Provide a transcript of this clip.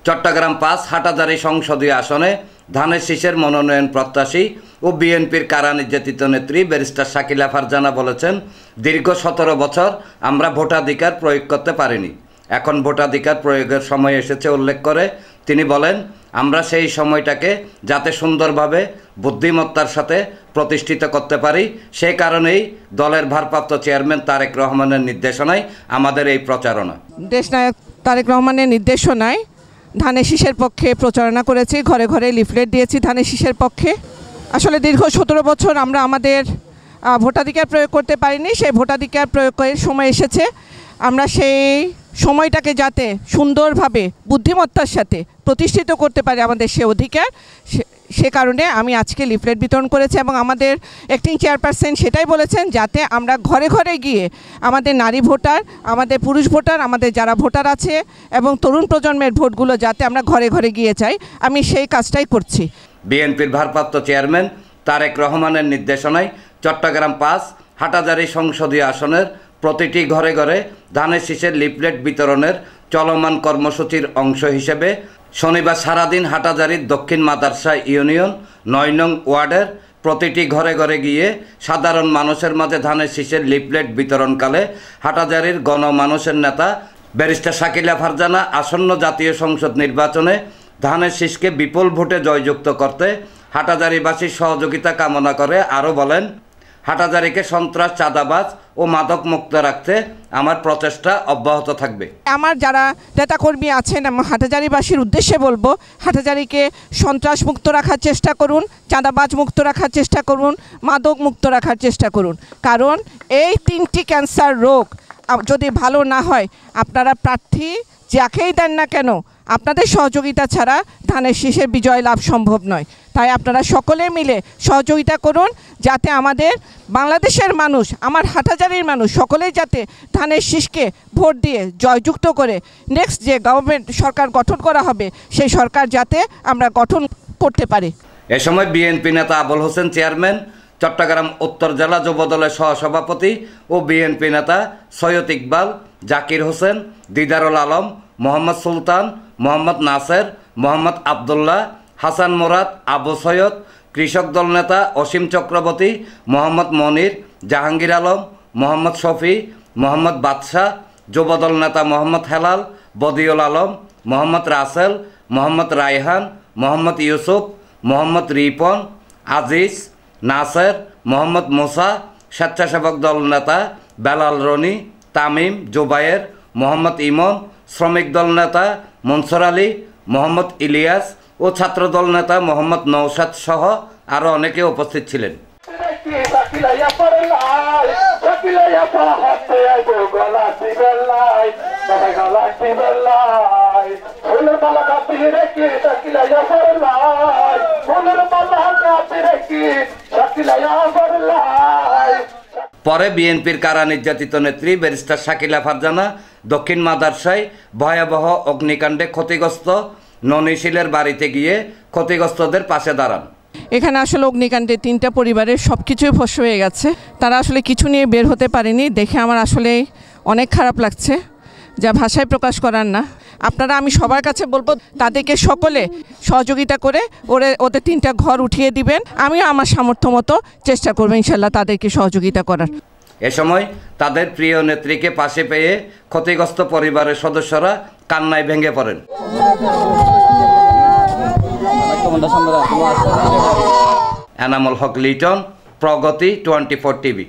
চট্টগ্রাম ৫ হাটহাজারী সংসদীয় আসনে ধানের শীষের মনোনয়ন প্রত্যাশী ও বিএনপির কারা নির্যাতিত নেত্রী ব্যারিস্টার শাকিলা ফারজানা বলেছেন, দীর্ঘ ১৭ বছর আমরা ভোটাধিকার প্রয়োগ করতে পারিনি, এখন ভোটাধিকার প্রয়োগের সময় এসেছে উল্লেখ করে তিনি বলেন, আমরা সেই সময়টাকে যাতে সুন্দরভাবে বুদ্ধিমত্তার সাথে প্রতিষ্ঠিত করতে পারি সেই কারণেই দলের ভারপ্রাপ্ত চেয়ারম্যান তারেক রহমানের নির্দেশনায় আমাদের এই প্রচারণা। দেশনায়ক তারেক রহমানের নির্দেশনায় ধানের শীষের পক্ষে প্রচারণা করেছি, ঘরে ঘরে লিফলেট দিয়েছি ধানের শীষের পক্ষে। আসলে দীর্ঘ ১৭ বছর আমরা আমাদের ভোটাধিকার প্রয়োগ করতে পারিনি, সেই ভোটাধিকার প্রয়োগের সময় এসেছে। আমরা সেই সময়টাকে যাতে সুন্দরভাবে বুদ্ধিমত্তার সাথে প্রতিষ্ঠিত করতে পারি আমাদের সে অধিকার, সে কারণে আমি আজকে লিফলেট বিতরণ করেছি এবং আমাদের অ্যাক্টিং চেয়ারপারসন সেটাই বলেছেন যাতে আমরা ঘরে ঘরে গিয়ে আমাদের নারী ভোটার, আমাদের পুরুষ ভোটার, আমাদের যারা ভোটার আছে এবং তরুণ প্রজন্মের ভোটগুলো যাতে আমরা ঘরে ঘরে গিয়ে চাই, আমি সেই কাজটাই করছি। বিএনপির ভারপ্রাপ্ত চেয়ারম্যান তারেক রহমানের নির্দেশনায় চট্টগ্রাম ৫ হাটহাজারী সংসদীয় আসনের প্রতিটি ঘরে ঘরে ধানের শীষের লিফলেট বিতরণের চলমান কর্মসূচির অংশ হিসেবে শনিবার সারাদিন হাটহাজারীর দক্ষিণ মাদার্সা ইউনিয়ন ৯ নং ওয়ার্ডের প্রতিটি ঘরে ঘরে গিয়ে সাধারণ মানুষের মাঝে ধানের শীষের লিফলেট বিতরণকালে হাটহাজারীর গণমানুষের নেতা ব্যারিস্টার শাকিলা ফারজানা আসন্ন জাতীয় সংসদ নির্বাচনে ধানের শীষকে বিপুল ভোটে জয়যুক্ত করতে হাটহাজারীবাসীর সহযোগিতা কামনা করে আরও বলেন, হাটহাজারীকে সন্ত্রাস, চাঁদাবাজ ও মাদক মুক্ত রাখতে আমার প্রচেষ্টা অব্যাহত থাকবে। আমার যারা নেতাকর্মী আছেন হাটহাজারীবাসীর উদ্দেশ্যে বলবো, হাটহাজারীকে সন্ত্রাস মুক্ত রাখার চেষ্টা করুন, চাঁদাবাজ মুক্ত রাখার চেষ্টা করুন, মাদক মুক্ত রাখার চেষ্টা করুন, কারণ এই 3টি ক্যান্সার রোগ যদি ভালো না হয় আপনারা প্রার্থী যাকেই দেন না কেন আপনাদের সহযোগিতা ছাড়া ধানের শীষের বিজয় লাভ সম্ভব নয়। তাই আপনারা সকলে মিলে সহযোগিতা করুন যাতে আমাদের বাংলাদেশের মানুষ, আমার হাটহাজারীর মানুষ সকলেই যাতে ধানের শীষকে ভোট দিয়ে জয়যুক্ত করে নেক্সট যে গভর্নমেন্ট সরকার গঠন করা হবে সেই সরকার যাতে আমরা গঠন করতে পারি। এ সময় বিএনপি নেতা আবুল হোসেন চেয়ারম্যান, চট্টগ্রাম উত্তর জেলা যুবদলের সহসভাপতি ও বিএনপি নেতা সৈয়দ ইকবাল, জাকির হোসেন, দিদারুল আলম, মোহাম্মদ সুলতান, মোহাম্মদ নাসের, মোহাম্মদ আবদুল্লাহ, হাসান মুরাদ, আবু সৈয়দ, কৃষক দল নেতা অসীম চক্রবর্তী, মোহাম্মদ মনির, জাহাঙ্গীর আলম, মোহাম্মদ শফি, মোহাম্মদ বাদশাহ, যুবদল নেতা মোহাম্মদ হেলাল, বদিউল আলম, মোহাম্মদ রাসেল, মোহাম্মদ রায়হান, মোহাম্মদ ইউসুফ, মোহাম্মদ রিপন, আজিজ, নাসের, মোহাম্মদ মুসা, স্বেচ্ছাসেবক দল নেতা বেলাল রনি, তামিম, জুবায়ের, মোহাম্মদ ইমন, শ্রমিক দল নেতা মনসুর আলী, মোহাম্মদ ইলিয়াস ও ছাত্রদল নেতা মোহাম্মদ নৌসাদ সহ আরও অনেকে উপস্থিত ছিলেন। পরে বিএনপির কারা নির্যাতিত নেত্রী ব্যারিস্টার শাকিলা ফারজানা দক্ষিণ মাদার্সায় ভয়াবহ অগ্নিকাণ্ডে ক্ষতিগ্রস্ত ননিশিলের বাড়িতে গিয়ে ক্ষতিগ্রস্তদের পাশে দাঁড়ান। এখানে আসলে অগ্নিকাণ্ডে 3টা পরিবারের সব কিছুই ভস্ম হয়ে গেছে, তারা আসলে কিছু নিয়ে বের হতে পারেনি, দেখে আমার আসলে অনেক খারাপ লাগছে, যা ভাষায় প্রকাশ করার না। আপনারা, আমি সবার কাছে বলবো তাদেরকে সকলে সহযোগিতা করে ওদের 3টা ঘর উঠিয়ে দিবেন। আমিও আমার সামর্থ্য মতো চেষ্টা করবো ইনশাল্লাহ তাদেরকে সহযোগিতা করার। এ সময় তাদের প্রিয় নেত্রীকে পাশে পেয়ে ক্ষতিগ্রস্ত পরিবারের সদস্যরা কান্নায় ভেঙে পড়েন। এনামুল হক লিটন, প্রগতি 24 টিভি।